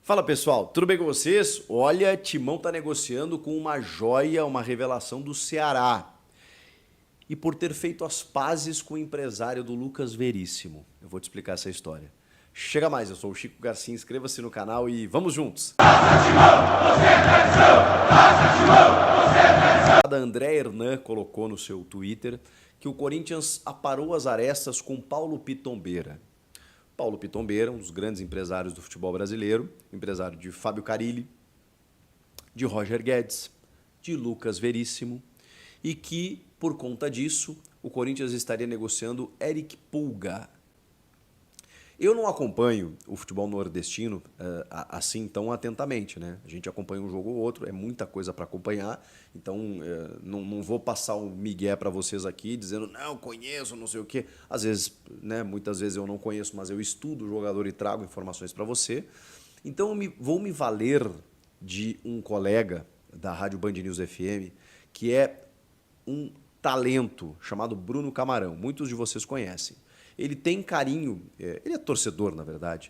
Fala pessoal, tudo bem com vocês? Olha, Timão tá negociando com uma joia, uma revelação do Ceará. E por ter feito as pazes com o empresário do Lucas Veríssimo. Eu vou te explicar essa história. Chega mais, eu sou o Chico Garcia, inscreva-se no canal e vamos juntos! A André Hernan colocou no seu Twitter que o Corinthians aparou as arestas com Paulo Pitombeira. Paulo Pitombeira, um dos grandes empresários do futebol brasileiro, empresário de Fábio Carille, de Roger Guedes, de Lucas Veríssimo, e que, por conta disso, o Corinthians estaria negociando Eric Pulga. Eu não acompanho o futebol nordestino assim tão atentamente, né? A gente acompanha um jogo ou outro, é muita coisa para acompanhar, então não vou passar um migué para vocês aqui dizendo, não, conheço, não sei o quê. Às vezes, né, muitas vezes eu não conheço, mas eu estudo o jogador e trago informações para você. Então vou me valer de um colega da Rádio Band News FM, que é um talento chamado Bruno Camarão. Muitos de vocês conhecem. Ele tem carinho, ele é torcedor, na verdade,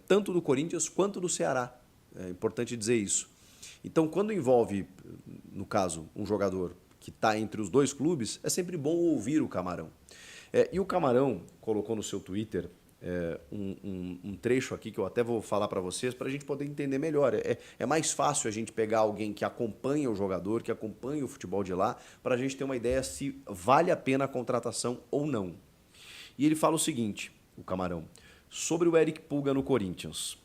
tanto do Corinthians quanto do Ceará. É importante dizer isso. Então, quando envolve, no caso, um jogador que está entre os dois clubes, é sempre bom ouvir o Camarão. E o Camarão colocou no seu Twitter um trecho aqui que eu até vou falar para vocês, para a gente poder entender melhor. É mais fácil a gente pegar alguém que acompanha o jogador, que acompanha o futebol de lá, para a gente ter uma ideia se vale a pena a contratação ou não. E ele fala o seguinte, o Camarão, sobre o Eric Pulga no Corinthians.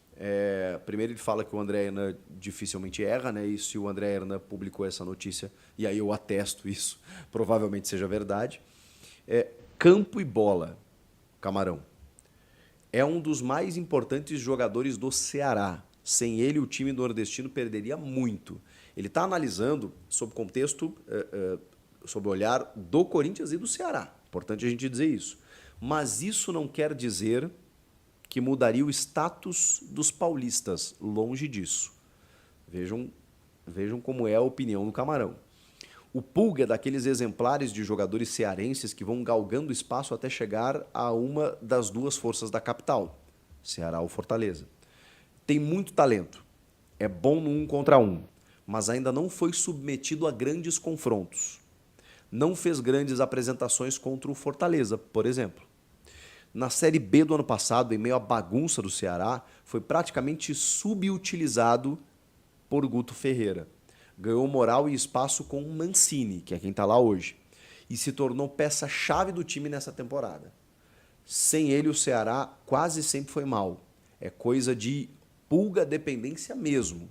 Primeiro ele fala que o André Hernan dificilmente erra, né? E se o André Hernan publicou essa notícia, e aí eu atesto isso, provavelmente seja verdade. Campo e bola, Camarão. É um dos mais importantes jogadores do Ceará. Sem ele, o time nordestino perderia muito. Ele está analisando sob contexto, sob o olhar do Corinthians e do Ceará. Importante a gente dizer isso. Mas isso não quer dizer que mudaria o status dos paulistas. Longe disso. Vejam como é a opinião do Camarão. O Pulga é daqueles exemplares de jogadores cearenses que vão galgando espaço até chegar a uma das duas forças da capital, Ceará ou Fortaleza. Tem muito talento, é bom no 1 contra 1, mas ainda não foi submetido a grandes confrontos. Não fez grandes apresentações contra o Fortaleza, por exemplo. Na Série B do ano passado, em meio à bagunça do Ceará, foi praticamente subutilizado por Guto Ferreira. Ganhou moral e espaço com o Mancini, que é quem está lá hoje, e se tornou peça-chave do time nessa temporada. Sem ele, o Ceará quase sempre foi mal. É coisa de Pulga dependência mesmo.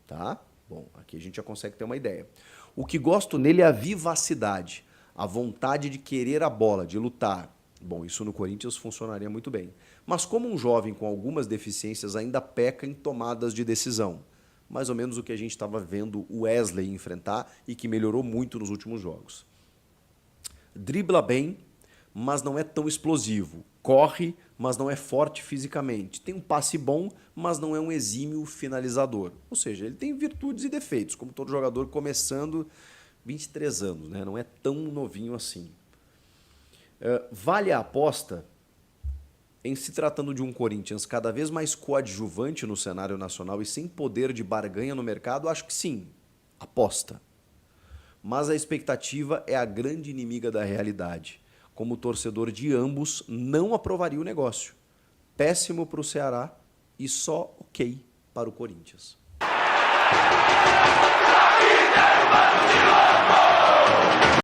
Tá? Bom, aqui a gente já consegue ter uma ideia. O que gosto nele é a vivacidade, a vontade de querer a bola, de lutar. Bom, isso no Corinthians funcionaria muito bem. Mas como um jovem com algumas deficiências ainda peca em tomadas de decisão. Mais ou menos o que a gente estava vendo o Wesley enfrentar e que melhorou muito nos últimos jogos. Dribla bem, mas não é tão explosivo. Corre, mas não é forte fisicamente. Tem um passe bom, mas não é um exímio finalizador. Ou seja, ele tem virtudes e defeitos, como todo jogador começando 23 anos, né? Não é tão novinho assim. Vale a aposta em se tratando de um Corinthians cada vez mais coadjuvante no cenário nacional e sem poder de barganha no mercado? Acho que sim, aposta. Mas a expectativa é a grande inimiga da realidade. Como torcedor de ambos, não aprovaria o negócio. Péssimo para o Ceará e só ok para o Corinthians.